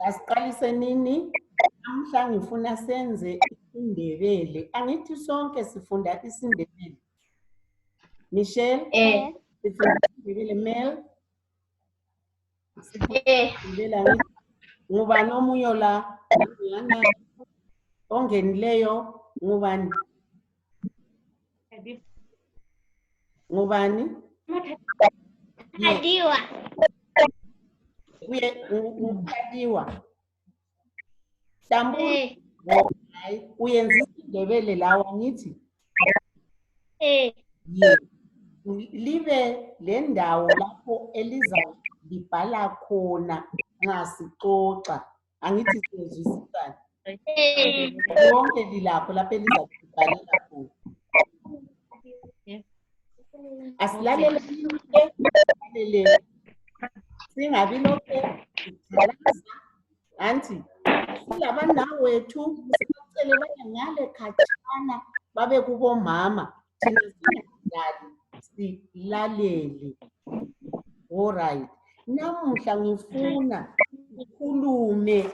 Asiqalise nini? Namhla ngifuna senze isiNdebele. Angithi sonke sifunda isiNdebele. Michelle? Sifunda isiNdebele. Mel? Sifunda angithi. Ngubani omunye la? Ongenileyo ngubani? Ngubani? Adiwa. Ukhaliwa. Tambula. Uyenza isiNdebele lawa ngithi. Libe le ndawo lapho Eliza libhala khona nxa sixoxa. Angithi siyezwisisana. Lonke lilapho lapho Eliza libhalela khona. Asilalele silalele. Singabi lokhe sijalaza. Anti silabantawethu sicele baye ngale khatshana babe kubomama. Thina singadlali silalele. Alright. Namuhla ngifuna ukhulume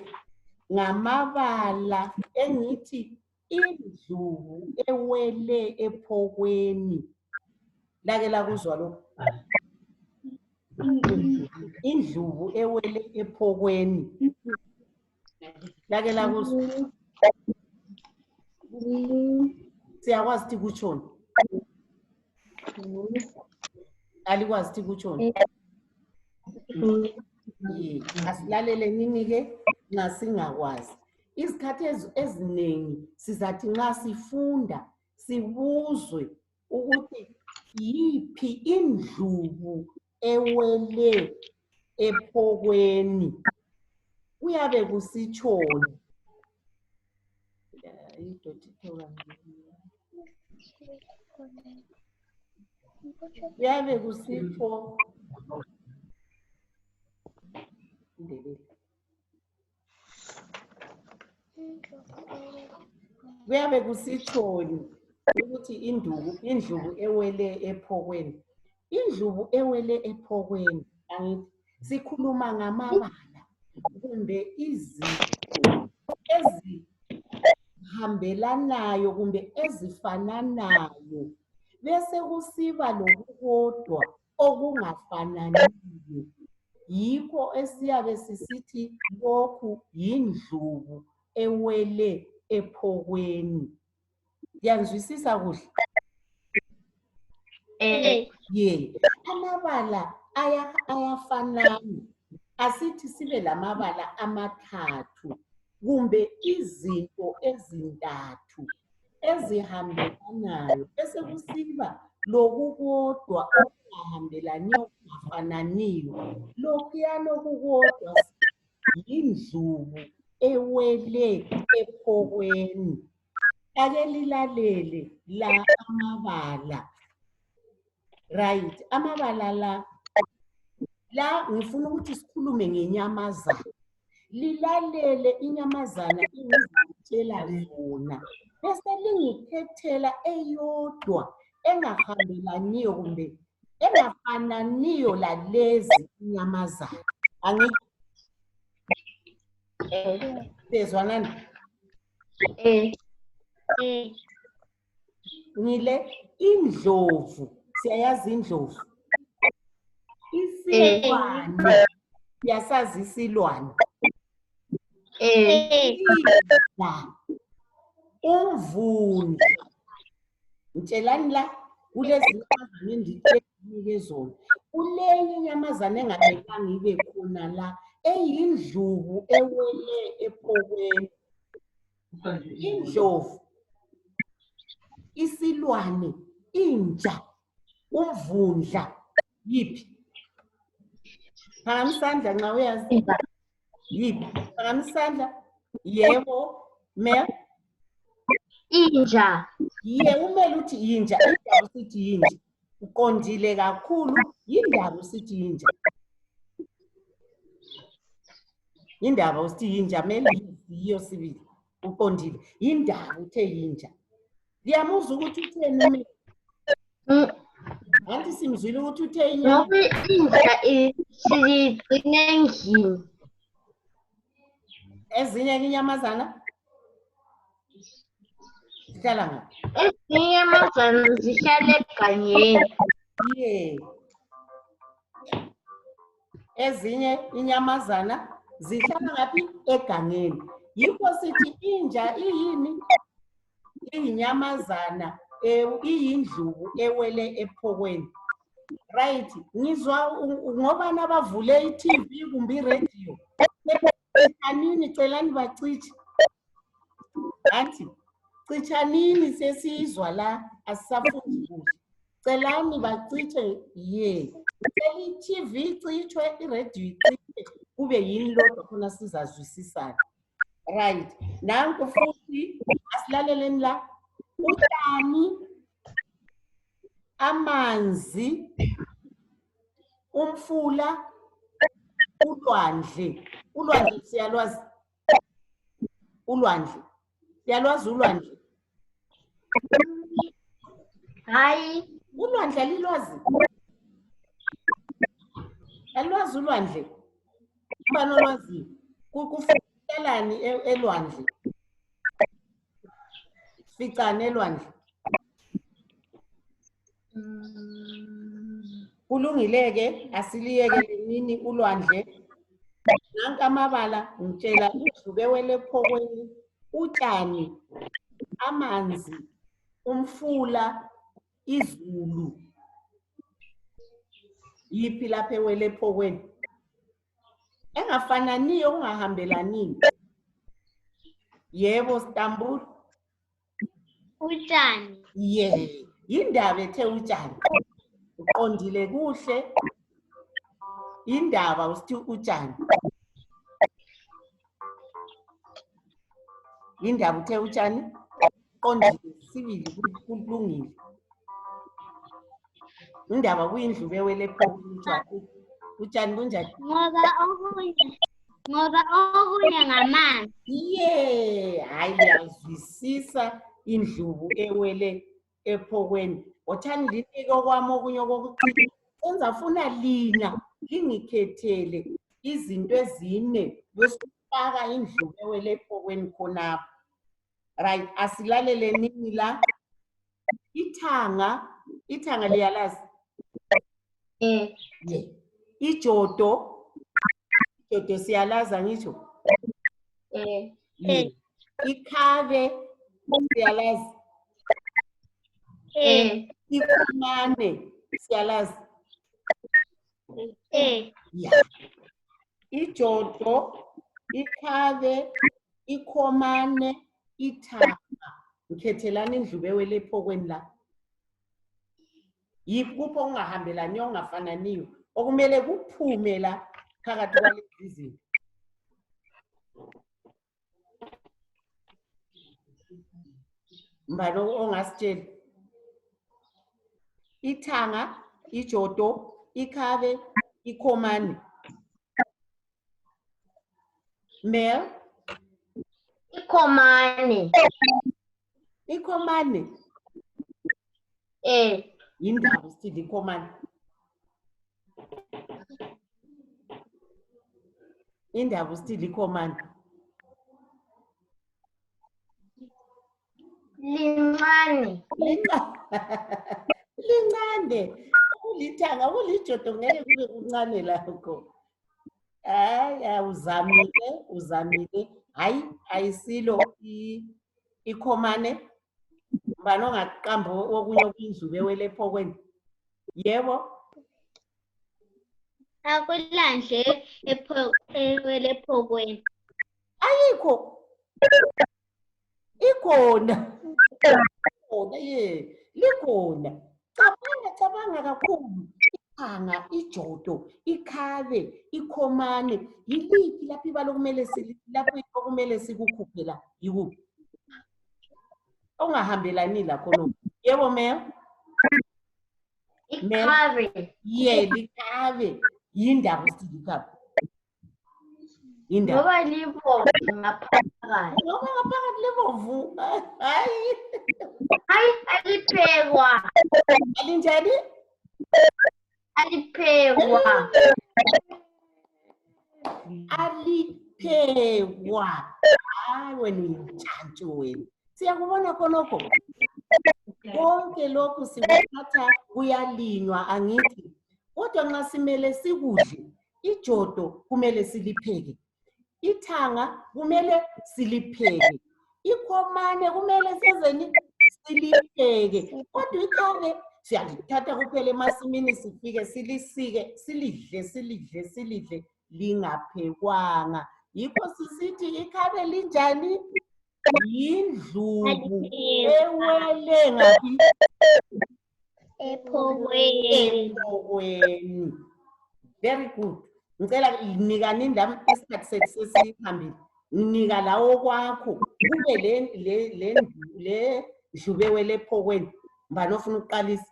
ngamabala engithi indlovu ewele ephokweni. Lake lakuzwa lokho. Indlovu ewele ephokweni. Lake lakuzwa. Siyakwazi ukuthi kutshoni. Alikwazi ukuthi kutshoni. Asilalele nini ke nxa singakwazi. Izikhathi eziningi sizathi nxa sifunda sibuzwe ukuthi yiphi indlovu ewele ephokweni. Kuyabe kusitshoni. Kuyabe kusitsho kuyabe kusitshoni ukuthi indlovu ewele ephokweni. Indlovu ewele ephokweni angithi sikhuluma ngamabala kumbe izinto ezihambelanayo kumbe ezifananayo. Bese kusiba lokukodwa okungafananiyo. Yikho esiyabe sisithi lokhu yindlovu ewele ephokweni. Yanzwisisa kuhle? Amabala ayafanana. Asithi sibe lamabala amathathu kumbe izinto ezintathu ezihambelanayo. Bese kusiba lokukodwa okungahambelaniyo okungafananiyo. Lokhuyana okukodwa yindlovu ewele ephokweni. Ake lilalele la amabala. Right, amabala la ngifuna ukuthi sikhulume ngenyamazana. Lilalele inyamazana engizitshela zona. Bese lingikhethela eyodwa engahambelaniyo kumbe engafananiyo lalezi inyamazana. Angithi sezwanani? Ngile indlovu. Siyayazi indlovu. Isilwane. Siyasazi isilwane. Umvundla. Ngitshelani la kulezi inyamazana enditshela zona. Kulenye inyamazana engabekanga ibe khona la eyindlovu ewele ephokweni. Indlovu, isilwane, inja, umvundla, yiphi? Phakamisandla nxa uyazi. Yiphi? Phakamisandla. Yebo. Mel? Inja. Umele uthi yinja. Indaba usithi yinja. Uqondile kakhulu. Yindaba usithi yinja. Indaba usithi yinja. Mele yiyo sibili. Uqondile. Yindaba uthe yinja. Ngiyamuzwa ukuthi utheni. Anti simzwile ukuthi uthe inyama. Ngoba inja siyigcina endlini. Ezinye inyamazana zihlala ngaphi? Ezinye inyamazana zihlala egangeni. Yeah. Ezinye inyamazana zihlala ngaphi? Egangeni. Yikho sithi inja iyini? Iyinyamazana, iyindlubu ewele ephokweni. Right. Ngizwa ngobani abavule i-TV kumbe i-radio. Cichanini, celani bacithi. Athi, cichanini sesizwa la, asisafundi kuhle. Celani bacithi, ye. Cela i-TV icithwe, i-radio icithwe, kube yini lodwa khona sizazwisisana. Right. Nanku futhi asilaleleni la. Utshani, amanzi, umfula, ulwandle. Ulwandle siyalwazi. Ulwandle. Siyalwazi ulwandle. Hayi. Ulwandle alilwazi. Alilwazi ulwandle. Ubani olwaziyo? Kuficelani elwandle? Ficane elwandle. Kulungile-ke asiliyeke lenini ulwandle. Nanka amabala ngitshela indlubu ewele ephokweni, utshani, amanzi, umfula, izulu. Yiphi lapha ewele ephokweni? Engafananiyo ungahambelani. Yebo Stambul. Utshani. Yeah. Indaba ethe utshani. Uqondile kuhle. Indaba usithi utshani. Indaba uthe utshani. Uqondile sibili kulungile. Indaba kuyindlubu ewele ephokweni. Utshani kunjani? Ngoba okunye ngamanzi. Yeah, hayi liyazwisisa indlubu ewele ephokweni. Othani linike okwami okunye okokucina. Enzafuna lina lingikhethele izinto ezine besifaka indlubu ewele ephokweni khonapha. Right, asilalele nini la. Ithanga liyalazi. Yeah. Ijodo siyalaza ngitsho. Ikhave siyalazi. Ikhomane siyalazi. Ijodo, ikhave, ikhomane, ithanga. Ngikhethelani indlubu ewele ephokweni la. Yikupho ongahambelani ongafananiyo okumele kuphume la phakathi kwalezi zinto. Mbani ongasitshela? Ithanga, ijodo, ikhave, ikhomane. Mel? Ikhomane. Ikhomane? Indaba usithi ikhomane. Indaba usithi ikhomane. Lincane. Lincane. Kulithanga, kulijodo ngeke kube kuncane lakho. Hayi, uzamile. Hayi, ayisilo ikhomane. Mbani ongaqamba okunye okuyindlubu ewele ephokweni? Yebo. Akulandle ewele ephokweni. Ayikho. Ikhona. Ikhona, ye. Likhona. Cabanga kakhulu. Ithanga, ijodo, ikhave, ikhomane. Yiliphi lapho ibala okumele sikukhuphe la? Yikuphi? Ongahambelani lakho lo. Yebo Mel? Ikhave. Yeah, likhave. Yindaba usithi likhave. Indaba. Ngoba libomvu ngaphakathi. Ngoba ngaphakathi libomvu. Hayi. Hayi, aliphekwa. Alinjani? Aliphekwa. liphekwa. Hayi wena uyintshantshi wena. Siyakubona khonokho. Konke lokhu sikuthatha kuyalinywa angithi. Kodwa nxa simele sikudle, ijodo kumele silipheke. Ithanga kumele silipheke. Ikhomane kumele sezeni silipheke. Kodwa ikhabe siyalithatha kuphela emasimini sifike silisike, silidle lingaphekwanga. Yikho sisithi ikhabe linjani? Yindlubu ewele ngaphi? Ephokweni. Very good. Ngicela nika nindami isikhathi sethu sesihambile. Nginika lawo kwakho. Kube le ndlube ewele ephokweni. Mbani ofuna ukuqalisa?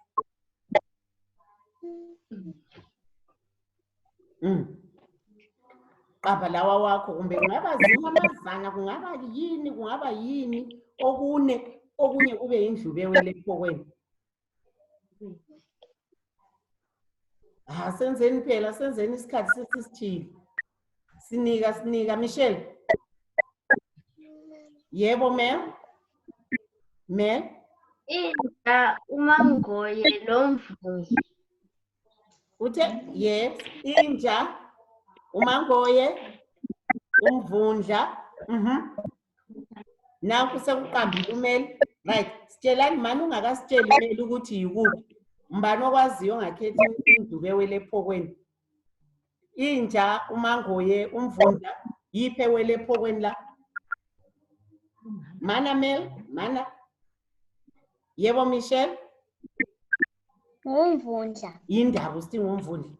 Qapha lawa wakho kumbe kungaba zinamazana, kungaba yini okunye kube yindlube ewele ephokweni. Senzeni phela, senzeni isikhathi sesisithile. Sinika Michelle. Yebo ma'am. Ma'am. Inja, umangoye lomvundla. Uthe yes, inja, umangoye, umvundla. Nakho sekuqambile umeli. Right, sitshelani mani ungakasitsheli umeli ukuthi yikuphi. Mbani okwaziyo ngakhethi indlube ewele ephokweni. Inja, umangoye, umvundla, yiphi ewele ephokweni la? Mana Mel, mana. Yebo Michelle. Umvundla. Yindaba usithi ngumvundla.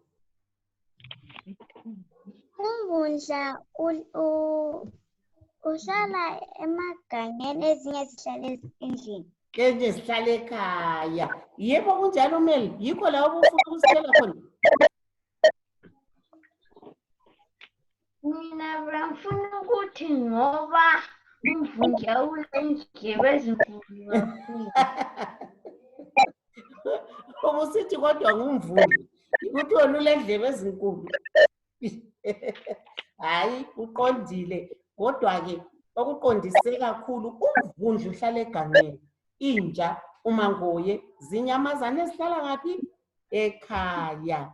Umvundla uhlala emagangeni, ezinye zihlala endlini. Ezinye zihlala ekhaya. Yebo kunjalo Mel, yikho la obufuna ukusitshela khona. Mina bengifuna ukuthi ngoba umvundla ulendlebe ezinkulu kakhulu. Ubusithi kodwa ngumvundla. Ukuthi wona ulendlebe ezinkulu. Hayi uqondile. Kodwa-ke okuqondise kakhulu umvundla uhlala egangeni. Inja, umangoye, zinyamazane ezihlala ngaphi? Ekhaya.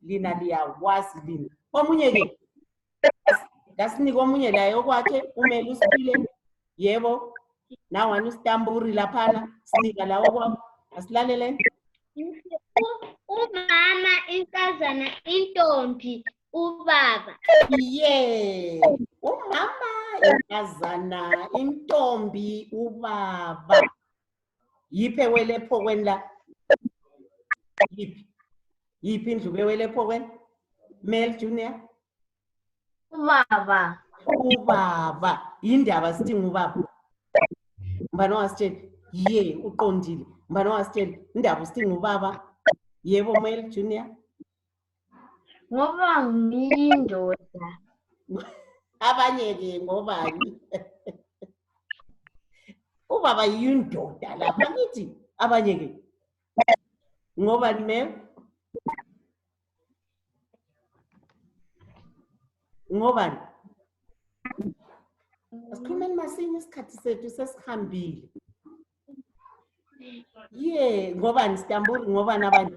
Lina liyakwazi lina. Omunye-ke, ngasinike omunye laye okwakhe, umele usiphile. Yebo, nawana usitamburi laphana, sinika lawo kwakho. Asilaleleni. Umama, inkazana, intombi, ubaba. Yeah. Umama, inkazana, intombi, ubaba. Yiphi ewele ephokweni la? Yiphi indlube ewele ephokweni? Mel Junior. Ubaba. Ubaba. Yindaba sithi ngubaba. Mbani wasitshela? Ye, uqondile. Mbani wasitshela? Indaba sithi ngubaba. Yebo Mel Junior. Ngoba ngiyindoda. Abanye-ke ngobani? Ubaba yindoda lapha ngithi. Abanye-ke ngobani Mel? Ngobani? Asikhulumeni masinye isikhathi sethu sesihambile. Ngobani Stambuli, ngobani abanye?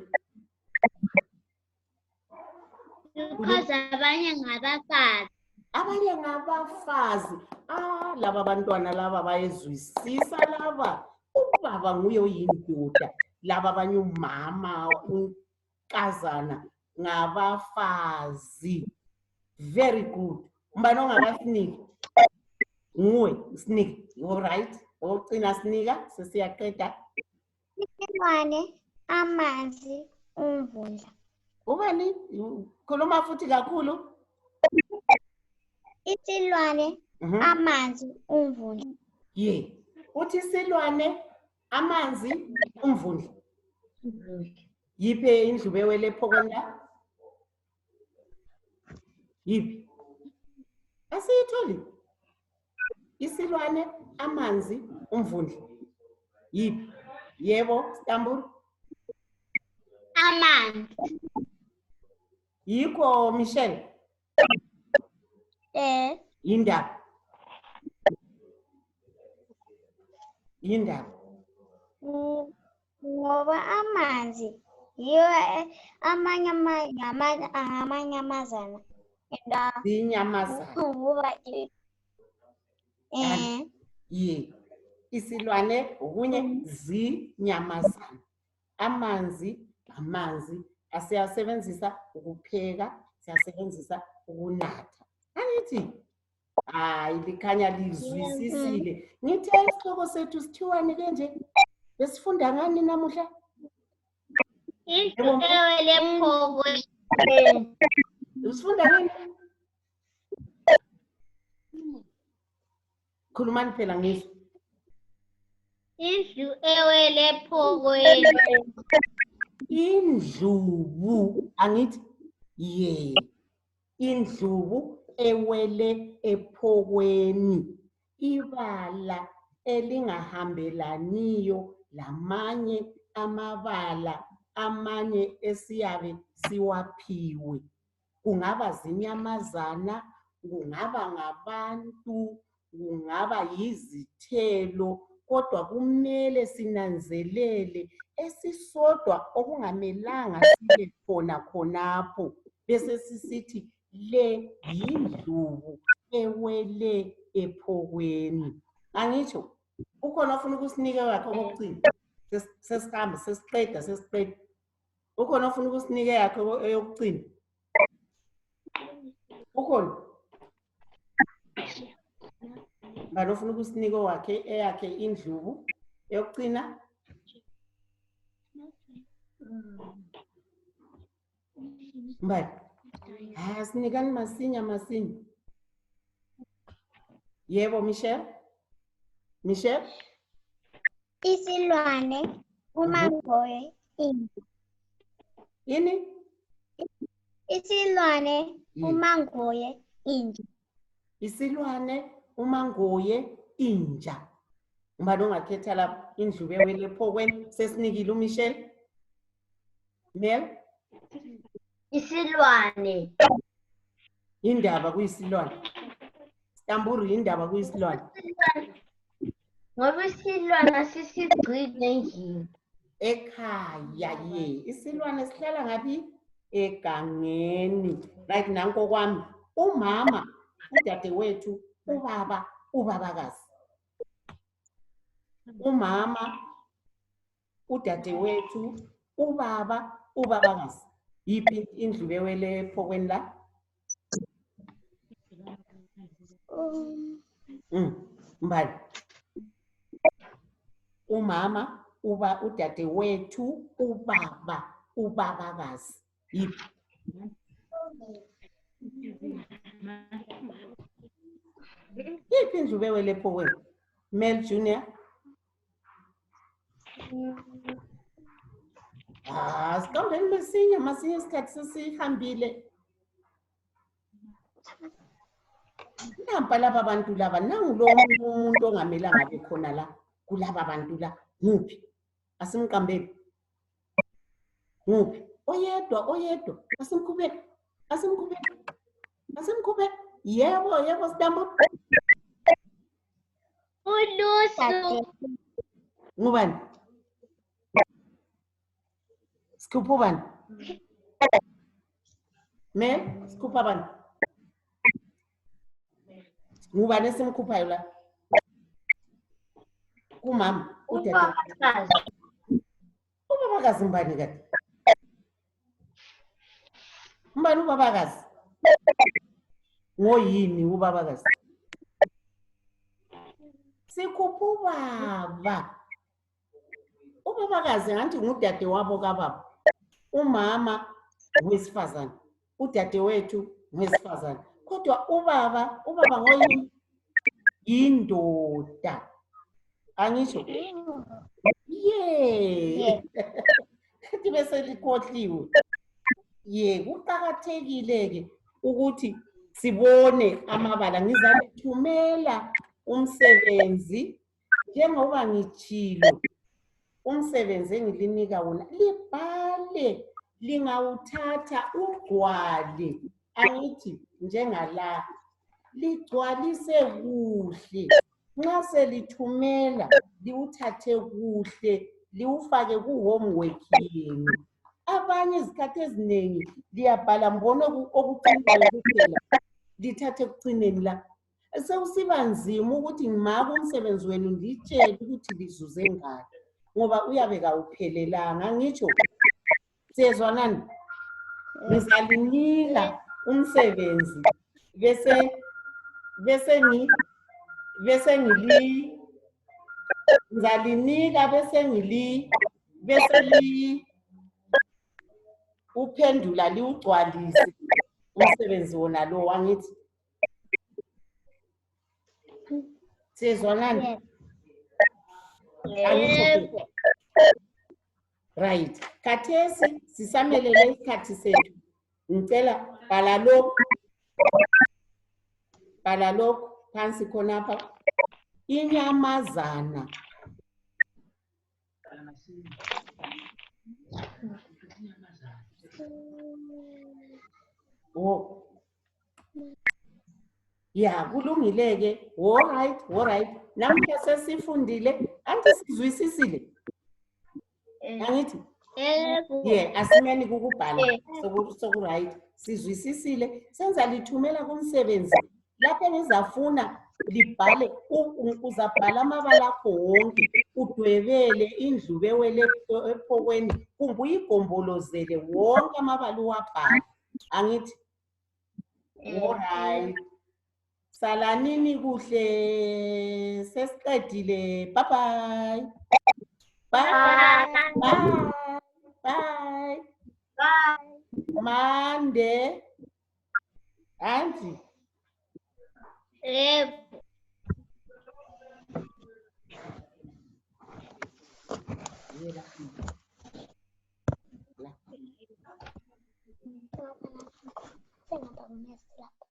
Because abanye ngabafazi. Abanye ngabafazi. Laba bantwana laba bayezwisisa laba. Ubaba nguye oyindoda. Laba abanye umama, unkazana ngabafazi. Very good. Mbani ongakasiniki? Nguwe, siniki. All right. Ogcina sinika sesiyaqeda. Isilwane, amanzi, umvundla. Ubani? Khuluma futhi kakhulu. Isilwane, amanzi, umvundla. Uthi isilwane, amanzi, umvundla. Yiphi indlube ewele ephokweni la? Yiphi? Asiyitholi. Isilwane, amanzi, umvundla. Yiphi? Yebo, Stambuli. Amanzi. Yikho Michelle. Yindaba. Yindaba. Ngoba amanzi yiwo amanyamazana Zinyamazana. ukuba Ye. Isilwane okunye zinyamazana. Amanzi, asiyasebenzisa ukupheka, siyasebenzisa ukunatha. Angithi? Hayi, likhanya lizwisisile. Ngithe isihloko sethu sithiwani ke nje? Besifunda ngani namuhla? Indlu ewele ephokweni. Usifunda ngani? Khulumani phela ngizwe. Indlu ewele ephokweni. Indlubu, angithi? Ye. Indlubu ewele ephokweni. Ibala elingahambelaniyo lamanye amabala amanye esiyabe siwaphiwe. Kungaba zinyamazana, kungaba ngabantu, kungaba yizithelo, kodwa kumele sinanzelele esisodwa okungamelanga sibe khona khonapho. Bese sisithi le yindlubu ewele ephokweni. Angitsho, ukhona ofuna ukusinika yakho kokucina? Sesihamba, sesiqeda. Ukhona ofuna ukusinika yakho eyokucina? Ukhona? Ngalo ofuna ukusinika eyakhe indlubu eyokucina? Mbali. Sinikani masinya. Yebo, Michelle? isilwane umangoye indlu. Yini? Isilwane umangoye indlu. Isilwane umangoye inja. Mbani ongakhetha lapha indlubu ewele ephokweni? Sesinikile uMichelle. Mel? Isilwane. Yindaba kuyisilwane. Stamburu yindaba kuyisilwane. Ngoba isilwane sisigcine endlini. Ekhaya ye. Isilwane sihlala ngaphi? Egangeni. Right, nanko kwami. Umama, udadewethu, ubaba, ubabakazi. Umama, udadewethu, ubaba, ubabakazi. Yiphi indlubu ewele ephokweni la? Mbali. Umama, udadewethu, ubaba, ubabakazi. Yiphi? Yiphi indlubu ewele ephokweni? Mel Junior? Siqondeni masinye isikhathi sesihambile. Nampa laba bantu laba, nangu lo umuntu ongamelanga abe khona la, kulaba bantu la. Nguphi? Asimqambeni. Nguphi? Oyedwa. Asimkhubeni. Yebo, Stamburu. Ulusu. Ngubani? Sikhupha ubani? Mel, sikhupha bani? Ngubani esimkhuphayo la? Kumama, Ubabakazi. Ubabakazi mbani kade? Mbani ubabakazi? Ngoyini ubabakazi? Sikhupha ubaba. Ubabakazi ngathi ngudade wabo kababa. Umama wesifazane, udadewethu wesifazane. Kodwa ubaba ngoyini? Indoda. Angisho? Ye. Libe selikhohliwe. Ye, kuqakathekile-ke ukuthi sibone amabala. Ngizalithumela umsebenzi njengoba ngitshilo. Umsebenzi engilinika wona libhale, lingawuthatha ugcwale. Angithi njengala ligcwalise kuhle. Nxa selithumela liwuthathe kuhle liwufake ku-homework yenu. Abanye izikhathi ezinengi liyabhala mbone okucinayo kuphela lithathe ekucineni la. Sekusiba nzima ukuthi ngimake umsebenzi wenu ngitshele ukuthi lizuze ngani ngoba uyabe kawuphelelanga. Ngitsho siyezwanani? Ngizalinika umsebenzi ngizalinika bese uphendula liwugcwalise umsebenzi wona lo wangithi. Siyezwanani? Yebo. Right. Khathesi sisamelele isikhathi sethu. Ngicela bhala lokhu phansi khonapha. Inyamazana. Oh. Ya, kulungile-ke. All right. Namhla sesifundile, anti sizwisisile. Angithi? Yebo. Yeah, asimeni kukubhala soku-right. Sizwisisile, senza lithumela kumsebenzi. Lapho engizafuna libhale, uzabhala amabala akho wonke, udwebele indlu bewele ephokweni, kumbe uyigombolozele wonke amabala uwabhale. Angithi? All right. Salanini kuhle, sesiqedile. Bye bye. Bye. Monday. Auntie. Yebo. Sengathi akunesilapho.